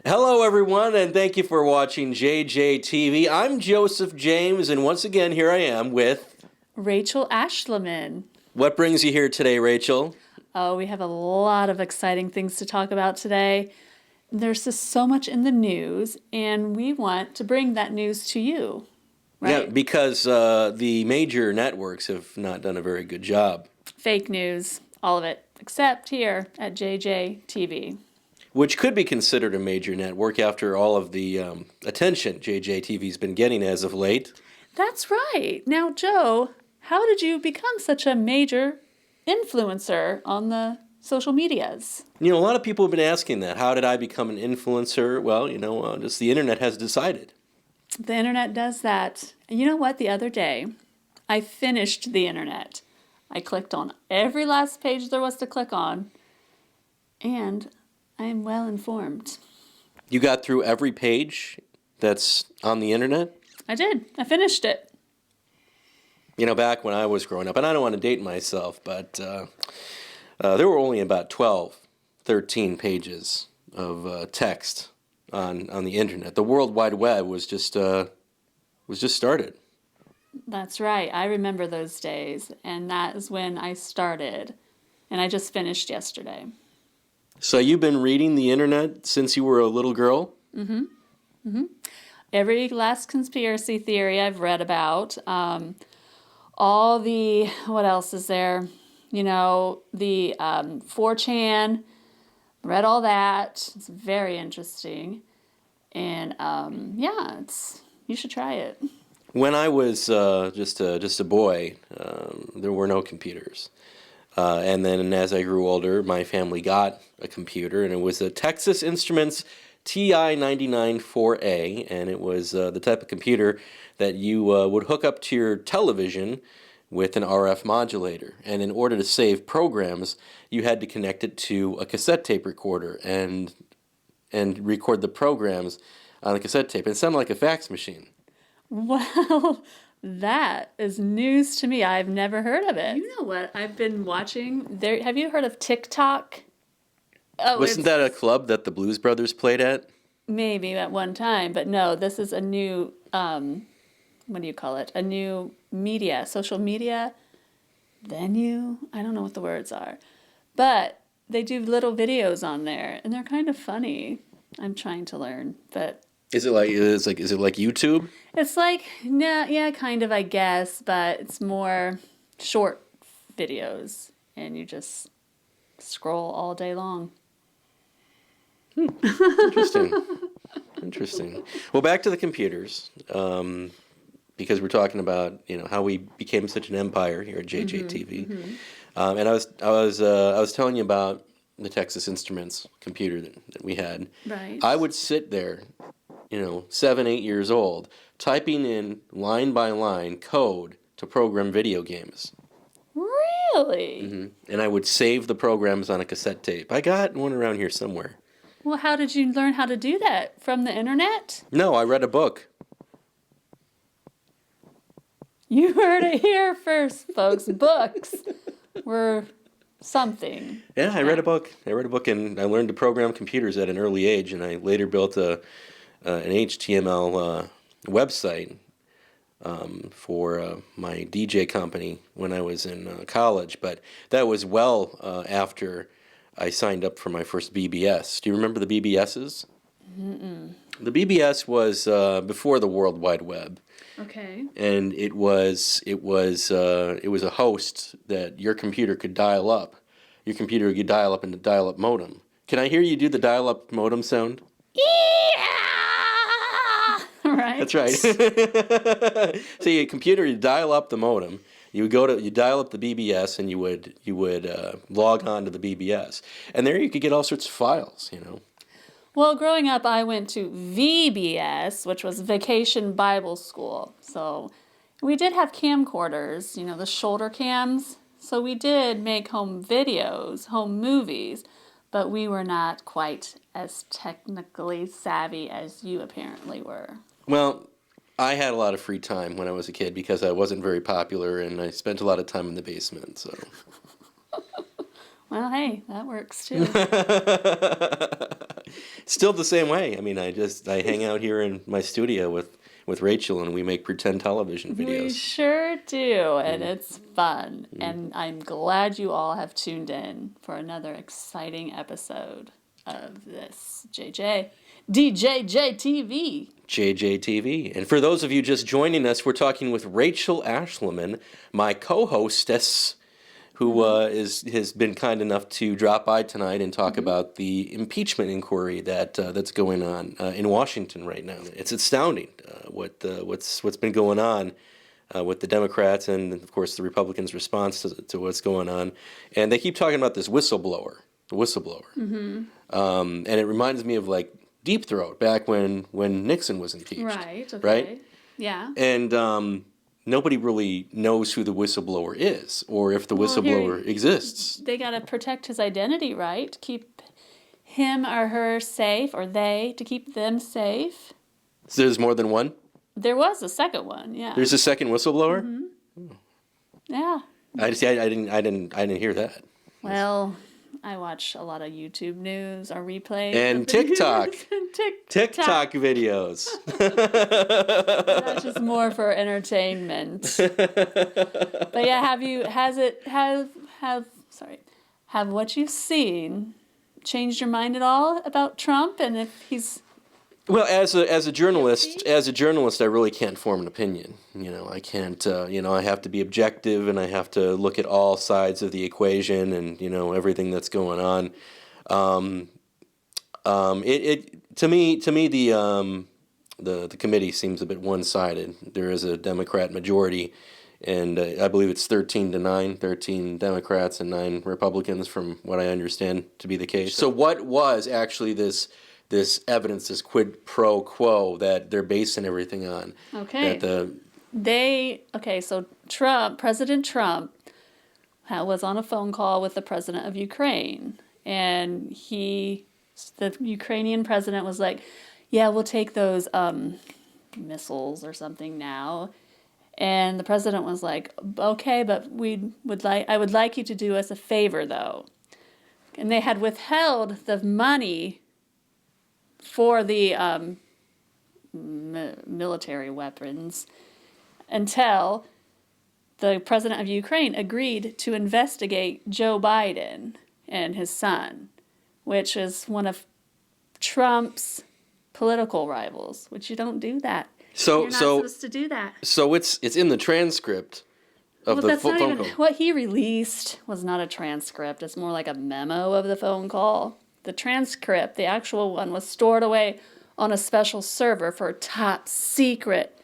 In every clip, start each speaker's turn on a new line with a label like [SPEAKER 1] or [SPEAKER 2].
[SPEAKER 1] Hello, everyone, and thank you for watching JJTV. I'm Joseph James, and once again, here I am with...
[SPEAKER 2] Rachel Ashleman.
[SPEAKER 1] What brings you here today, Rachel?
[SPEAKER 2] Oh, we have a lot of exciting things to talk about today. There's just so much in the news, and we want to bring that news to you, right?
[SPEAKER 1] Yeah, because the major networks have not done a very good job.
[SPEAKER 2] Fake news, all of it, except here at JJTV.
[SPEAKER 1] Which could be considered a major network after all of the attention JJTV's been getting as of late.
[SPEAKER 2] That's right. Now, Joe, how did you become such a major influencer on the social medias?
[SPEAKER 1] You know, a lot of people have been asking that. How did I become an influencer? Well, just the internet has decided.
[SPEAKER 2] The internet does that. And you know what? The other day, I finished the internet. I clicked on every last page there was to click on, and I am well informed.
[SPEAKER 1] You got through every page that's on the internet?
[SPEAKER 2] I did. I finished it.
[SPEAKER 1] You know, back when I was growing up, and I don't want to date myself, but there were only about 12, 13 pages of text on the internet. The World Wide Web was just started.
[SPEAKER 2] That's right. I remember those days, and that is when I started, and I just finished yesterday.
[SPEAKER 1] So you've been reading the internet since you were a little girl?
[SPEAKER 2] Mm-hmm. Mm-hmm. Every last conspiracy theory I've read about, all the, what else is there? You know, the 4chan, read all that. It's very interesting. And yeah, you should try it.
[SPEAKER 1] When I was just a boy, there were no computers. And then as I grew older, my family got a computer, and it was a Texas Instruments TI-99-4A, and it was the type of computer that you would hook up to your television with an RF modulator. And in order to save programs, you had to connect it to a cassette tape recorder and record the programs on the cassette tape. It sounded like a fax machine.
[SPEAKER 2] Well, that is news to me. I've never heard of it. You know what I've been watching? Have you heard of TikTok?
[SPEAKER 1] Oh, wasn't that a club that the Blues Brothers played at?
[SPEAKER 2] Maybe at one time, but no, this is a new, what do you call it? A new social media venue? I don't know what the words are. But they do little videos on there, and they're kind of funny. I'm trying to learn, but...
[SPEAKER 1] Is it like YouTube?
[SPEAKER 2] It's like, no, yeah, kind of, I guess, but it's more short videos, and you just scroll all day long.
[SPEAKER 1] Interesting. Interesting. Well, back to the computers, because we're talking about how we became such an empire here at JJTV, and I was telling you about the Texas Instruments computer that we had.
[SPEAKER 2] Right.
[SPEAKER 1] I would sit there, 7, 8 years old, typing in line by line code to program video games.
[SPEAKER 2] Really?
[SPEAKER 1] Mm-hmm. And I would save the programs on a cassette tape. I got one around here somewhere.
[SPEAKER 2] Well, how did you learn how to do that? From the internet?
[SPEAKER 1] No, I read a book.
[SPEAKER 2] You heard it here first, folks. Books were something.
[SPEAKER 1] Yeah, I read a book. And I learned to program computers at an early age, and I later built an HTML website for my DJ company when I was in college. But that was well after I signed up for my first BBS. Do you remember the BBSs? Mm-mm. The BBS was before the World Wide Web.
[SPEAKER 2] Okay.
[SPEAKER 1] And it was a host that your computer could dial up. Your computer could dial up into dial-up modem. Can I hear you do the dial-up modem sound?
[SPEAKER 2] Yeah! Right.
[SPEAKER 1] That's right. So your computer, you dial up the modem. You dial up the BBS, and you would log on to the BBS, and there you could get all sorts of files.
[SPEAKER 2] Well, growing up, I went to VBS, which was Vacation Bible School. So we did have camcorders, the shoulder cams. So we did make home videos, home movies, but we were not quite as technically savvy as you apparently were.
[SPEAKER 1] Well, I had a lot of free time when I was a kid because I wasn't very popular, and I spent a lot of time in the basement. So.
[SPEAKER 2] Well, hey, that works too.
[SPEAKER 1] Still the same way. I mean, I hang out here in my studio with Rachel, and we make pretend television videos.
[SPEAKER 2] We sure do, and it's fun. And I'm glad you all have tuned in for another exciting episode of this DJJTV.
[SPEAKER 1] JJTV. And for those of you just joining us, we're talking with Rachel Ashleman, my co-hostess, who has been kind enough to drop by tonight and talk about the impeachment inquiry that's going on in Washington right now. It's astounding what's been going on with the Democrats and, of course, the Republicans' response to what's going on. And they keep talking about this whistleblower, the whistleblower. And it reminds me of, like, Deep Throat back when Nixon was impeached.
[SPEAKER 2] Right, okay.
[SPEAKER 1] Right?
[SPEAKER 2] Yeah.
[SPEAKER 1] And nobody really knows who the whistleblower is or if the whistleblower exists.
[SPEAKER 2] They got to protect his identity, right? Keep him or her safe, or they, to keep them safe.
[SPEAKER 1] So there's more than one?
[SPEAKER 2] There was a second one, yeah.
[SPEAKER 1] There's a second whistleblower?
[SPEAKER 2] Yeah.
[SPEAKER 1] I didn't hear that.
[SPEAKER 2] Well, I watch a lot of YouTube news or replays.
[SPEAKER 1] And TikTok. TikTok videos.
[SPEAKER 2] That's just more for entertainment. But yeah, have what you've seen changed your mind at all about Trump and if he's...
[SPEAKER 1] Well, as a journalist, I really can't form an opinion. You know, I can't. I have to be objective, and I have to look at all sides of the equation, and everything that's going on. To me, the committee seems a bit one-sided. There is a Democrat majority, and I believe it's 13-9, 13 Democrats and 9 Republicans, from what I understand to be the case. So, what was actually this evidence, this quid pro quo that they're basing everything on?
[SPEAKER 2] Okay. So President Trump was on a phone call with the president of Ukraine, and the Ukrainian president was like, "Yeah, we'll take those missiles or something now." And the president was like, "Okay, but I would like you to do us a favor, though." And they had withheld the money for the military weapons until the president of Ukraine agreed to investigate Joe Biden and his son, which is one of Trump's political rivals, which you don't do that. You're not supposed to do that.
[SPEAKER 1] So it's in the transcript of the phone call.
[SPEAKER 2] What he released was not a transcript. It's more like a memo of the phone call. The transcript, the actual one, was stored away on a special server for top secret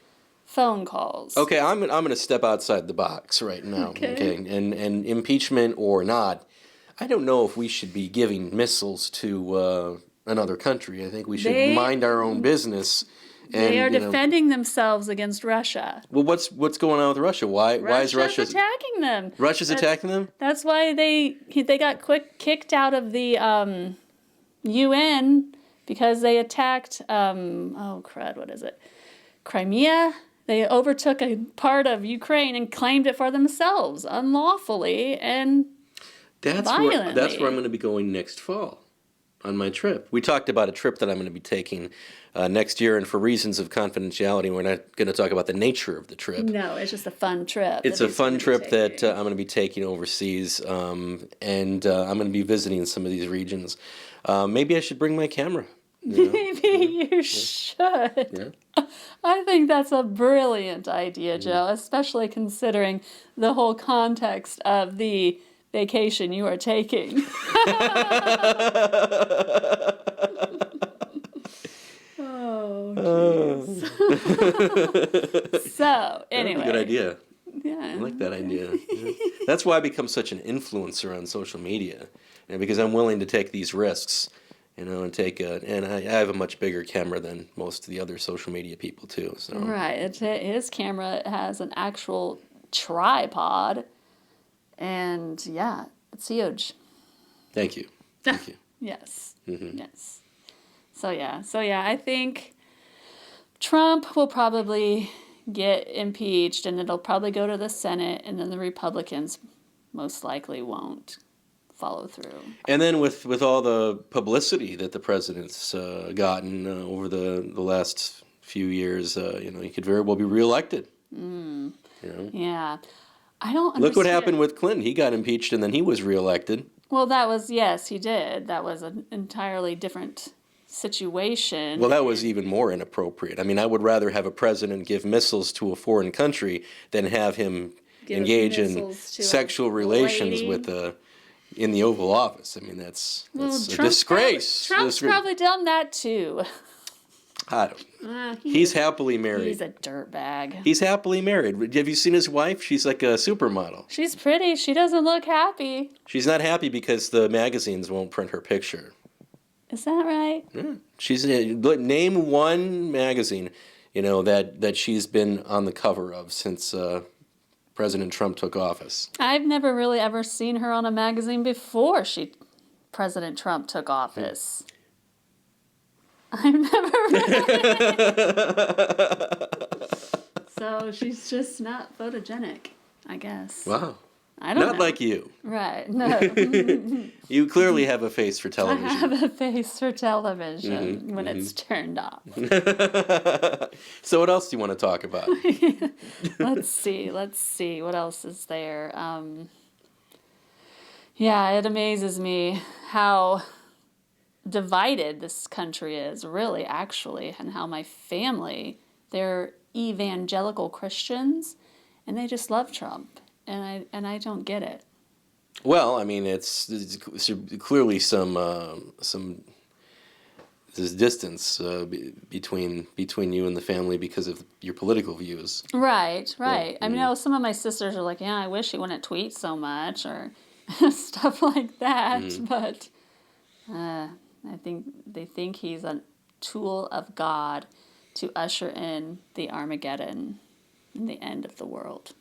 [SPEAKER 2] phone calls.
[SPEAKER 1] Okay, I'm going to step outside the box right now. Okay. And impeachment or not, I don't know if we should be giving missiles to another country. I think we should mind our own business. And,
[SPEAKER 2] they are defending themselves against Russia.
[SPEAKER 1] Well, what's going on with Russia? Why is Russia
[SPEAKER 2] attacking them?
[SPEAKER 1] Russia's attacking them?
[SPEAKER 2] That's why they got kicked out of the UN because they attacked what is it? Crimea. They overtook a part of Ukraine and claimed it for themselves unlawfully and violently.
[SPEAKER 1] That's where I'm going to be going next fall on my trip. We talked about a trip that I'm going to be taking next year, and for reasons of confidentiality, we're not going to talk about the nature of the trip.
[SPEAKER 2] No, it's just a fun trip.
[SPEAKER 1] It's a fun trip that I'm going to be taking overseas, and I'm going to be visiting some of these regions. Maybe I should bring my camera.
[SPEAKER 2] Maybe you should.
[SPEAKER 1] Yeah.
[SPEAKER 2] I think that's a brilliant idea, Joe, especially considering the whole context of the vacation you are taking. Oh, jeez. So, anyway.
[SPEAKER 1] Good idea.
[SPEAKER 2] Yeah.
[SPEAKER 1] I like that idea. Yeah. That's why I become such an influencer on social media, because I'm willing to take these risks. And and I have a much bigger camera than most of the other social media people too. So.
[SPEAKER 2] Right, his camera has an actual tripod, and yeah, it's huge.
[SPEAKER 1] Thank you.
[SPEAKER 2] Yes. Mm-hmm. Yes. So yeah, I think Trump will probably get impeached, and it'll probably go to the Senate, and then the Republicans most likely won't. follow through.
[SPEAKER 1] And then with all the publicity that the president's gotten over the last few years, he could very well be reelected. You know,
[SPEAKER 2] Yeah. I don't
[SPEAKER 1] look what
[SPEAKER 2] understand.
[SPEAKER 1] happened with Clinton. He got impeached and then he was reelected.
[SPEAKER 2] Well, that was, yes, he did. That was an entirely different situation.
[SPEAKER 1] Well, that was even more inappropriate. I mean, I would rather have a president give missiles to a foreign country than have him
[SPEAKER 2] Give
[SPEAKER 1] engage in
[SPEAKER 2] missiles to a
[SPEAKER 1] sexual relations
[SPEAKER 2] lady.
[SPEAKER 1] in the Oval Office. I mean, that's a
[SPEAKER 2] Trump's
[SPEAKER 1] disgrace.
[SPEAKER 2] Trump's probably done that too.
[SPEAKER 1] I don't. He's happily married.
[SPEAKER 2] He's a dirtbag.
[SPEAKER 1] He's happily married. Have you seen his wife? She's like a supermodel.
[SPEAKER 2] She's pretty. She doesn't look happy.
[SPEAKER 1] She's not happy because the magazines won't print her picture.
[SPEAKER 2] Is that right?
[SPEAKER 1] Yeah. She's name one magazine, that she's been on the cover of since President Trump took office.
[SPEAKER 2] I've never really ever seen her on a magazine before President Trump took office. I've never So she's just not photogenic, I guess.
[SPEAKER 1] Wow.
[SPEAKER 2] I don't know.
[SPEAKER 1] Not like you.
[SPEAKER 2] Right. No.
[SPEAKER 1] You clearly have a face for
[SPEAKER 2] I
[SPEAKER 1] television.
[SPEAKER 2] have a face for television when it's turned off.
[SPEAKER 1] So what else do you want to talk about?
[SPEAKER 2] Let's see. What else is there? Yeah, it amazes me how divided this country is, really, actually, and how my family, they're evangelical Christians, and they just love Trump, and I don't get it.
[SPEAKER 1] Well, I mean, it's clearly some there's distance between you and the family because of your political views.
[SPEAKER 2] Right.
[SPEAKER 1] Yeah.
[SPEAKER 2] I mean, some of my sisters are like, yeah, I wish he wouldn't tweet so much, or stuff like that, but I think they think he's a tool of God to usher in the Armageddon and the end of the world.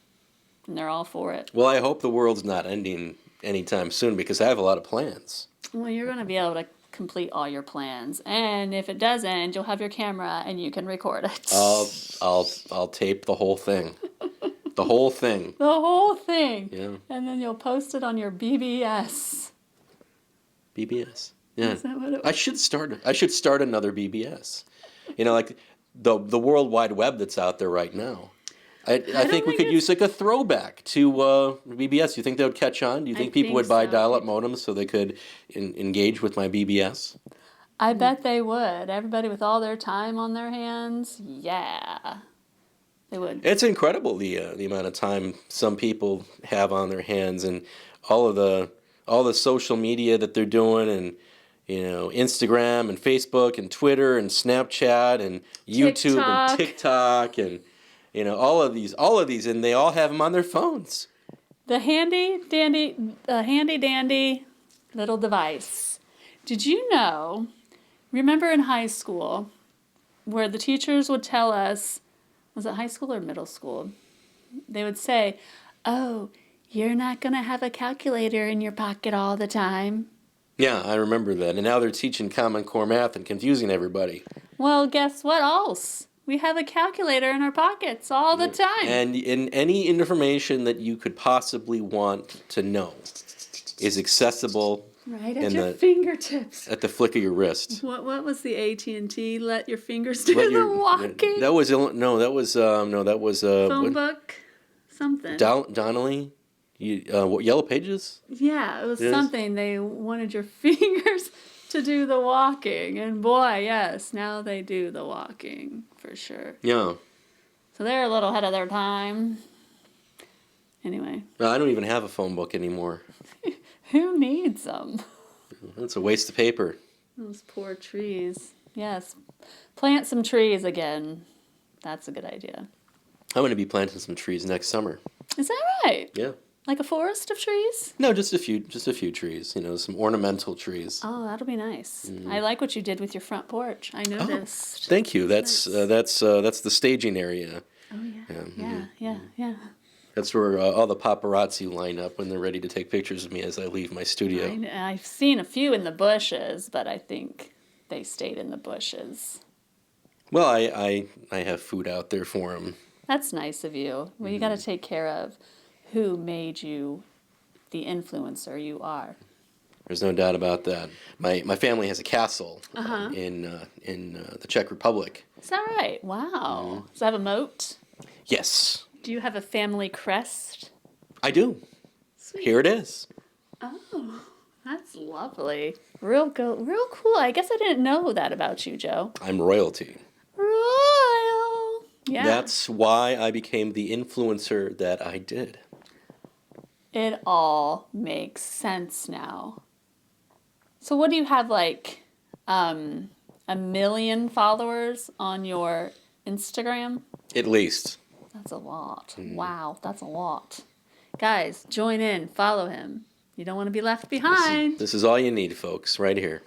[SPEAKER 2] And they're all for it.
[SPEAKER 1] Well, I hope the world's not ending anytime soon because I have a lot of plans.
[SPEAKER 2] Well, you're going to be able to complete all your plans. And if it does end, you'll have your camera and you can record it.
[SPEAKER 1] I'll tape the whole thing. The whole thing.
[SPEAKER 2] The whole thing.
[SPEAKER 1] Yeah.
[SPEAKER 2] And then you'll post it on your BBS.
[SPEAKER 1] BBS. Yeah.
[SPEAKER 2] Is that what it was?
[SPEAKER 1] I should start another BBS. Like the World Wide Web that's out there right now. I think we could use like a throwback to BBS. Do you think that would catch on? Do you think people would buy dial-up modems so they could engage with my BBS?
[SPEAKER 2] I bet they would. Everybody with all their time on their hands, yeah, they would.
[SPEAKER 1] It's incredible the amount of time some people have on their hands and all the social media that they're doing and Instagram and Facebook and Twitter and Snapchat and YouTube and TikTok and all of these, and they all have them on their phones.
[SPEAKER 2] The handy dandy little device. Did you know, remember in high school, where the teachers would tell us, was it high school or middle school? They would say, oh, you're not going to have a calculator in your pocket all the time.
[SPEAKER 1] Yeah, I remember that. And now they're teaching Common Core math and confusing everybody.
[SPEAKER 2] Well, guess what else? We have a calculator in our pockets all the time.
[SPEAKER 1] And in any information that you could possibly want to know is accessible
[SPEAKER 2] right at your fingertips.
[SPEAKER 1] At the flick of your wrist.
[SPEAKER 2] What was the AT&T? Let your fingers do the walking.
[SPEAKER 1] That was
[SPEAKER 2] phone book, something.
[SPEAKER 1] Donnelly, Yellow Pages.
[SPEAKER 2] Yeah, it was something. They wanted your fingers to do the walking, and boy, yes, now they do the walking for sure.
[SPEAKER 1] Yeah.
[SPEAKER 2] So they're a little ahead of their time. Anyway.
[SPEAKER 1] I don't even have a phone book anymore.
[SPEAKER 2] Who needs them?
[SPEAKER 1] It's a waste of paper.
[SPEAKER 2] Those poor trees. Yes. Plant some trees again. That's a good idea.
[SPEAKER 1] I'm going to be planting some trees next summer.
[SPEAKER 2] Is that right?
[SPEAKER 1] Yeah.
[SPEAKER 2] Like a forest of trees?
[SPEAKER 1] No, just a few trees. Some ornamental trees.
[SPEAKER 2] Oh, that'll be nice. I like what you did with your front porch. I noticed.
[SPEAKER 1] Oh, thank you. That's the staging area.
[SPEAKER 2] Oh yeah.
[SPEAKER 1] That's where all the paparazzi line up when they're ready to take pictures of me as I leave my studio.
[SPEAKER 2] I've seen a few in the bushes, but I think they stayed in the bushes.
[SPEAKER 1] Well, I have food out there for them.
[SPEAKER 2] That's nice of you. Well, you got to take care of who made you the influencer you are.
[SPEAKER 1] There's no doubt about that. My family has a castle in the Czech Republic.
[SPEAKER 2] Is that right? Wow. Does it have a moat?
[SPEAKER 1] Yes,
[SPEAKER 2] Do you have a family crest?
[SPEAKER 1] I do.
[SPEAKER 2] Sweet.
[SPEAKER 1] Here it is.
[SPEAKER 2] Oh, that's lovely. Real cool. I guess I didn't know that about you, Joe.
[SPEAKER 1] I'm royalty.
[SPEAKER 2] Royal. Yeah.
[SPEAKER 1] That's why I became the influencer that I did.
[SPEAKER 2] It all makes sense now. So what do you have, like, 1 million followers on your Instagram?
[SPEAKER 1] At least.
[SPEAKER 2] That's a lot. Wow, that's a lot. Guys, join in, follow him. You don't want to be left behind.
[SPEAKER 1] This is all you need, folks, right here.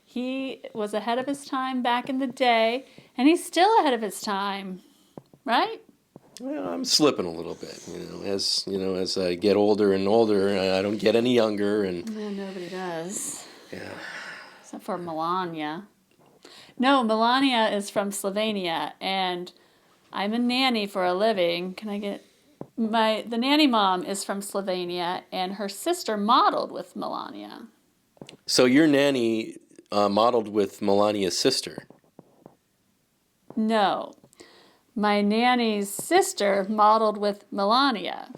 [SPEAKER 2] He was ahead of his time back in the day, and he's still ahead of his time, right?
[SPEAKER 1] Well, I'm slipping a little bit, as I get older and older, I don't get any younger, and
[SPEAKER 2] No, nobody does.
[SPEAKER 1] yeah.
[SPEAKER 2] Except for Melania. No, Melania is from Slovenia, and I'm a nanny for a living. Can I get the nanny mom is from Slovenia, and her sister modeled with Melania.
[SPEAKER 1] So your nanny modeled with Melania's sister.
[SPEAKER 2] No, my nanny's sister modeled with Melania.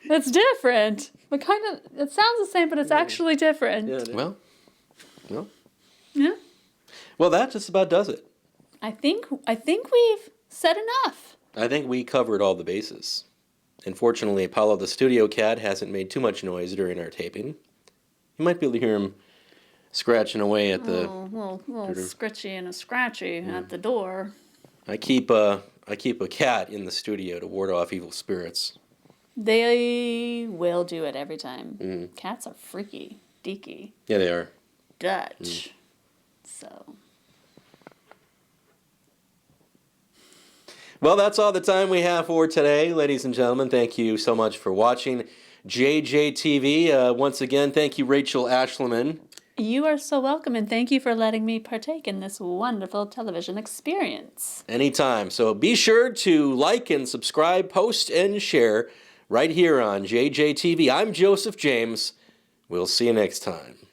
[SPEAKER 2] It's different, but it sounds the same, but it's actually different.
[SPEAKER 1] Yeah, well.
[SPEAKER 2] Yeah.
[SPEAKER 1] Well, that just about does it.
[SPEAKER 2] I think we've said enough.
[SPEAKER 1] I think we covered all the bases. Unfortunately, Apollo the studio cat hasn't made too much noise during our taping. You might be able to hear him scratching away at the...
[SPEAKER 2] little scritchy and a scratchy at the door.
[SPEAKER 1] I keep a cat in the studio to ward off evil spirits.
[SPEAKER 2] They will do it every time. Cats are freaky, deaky,
[SPEAKER 1] Yeah, they are.
[SPEAKER 2] Dutch. So...
[SPEAKER 1] Well, that's all the time we have for today, ladies and gentlemen. Thank you so much for watching JJTV. Once again, thank you, Rachel Ashleman.
[SPEAKER 2] You are so welcome, and thank you for letting me partake in this wonderful television experience.
[SPEAKER 1] Anytime. So be sure to like and subscribe, post, and share right here on JJTV. I'm Joseph James. We'll see you next time.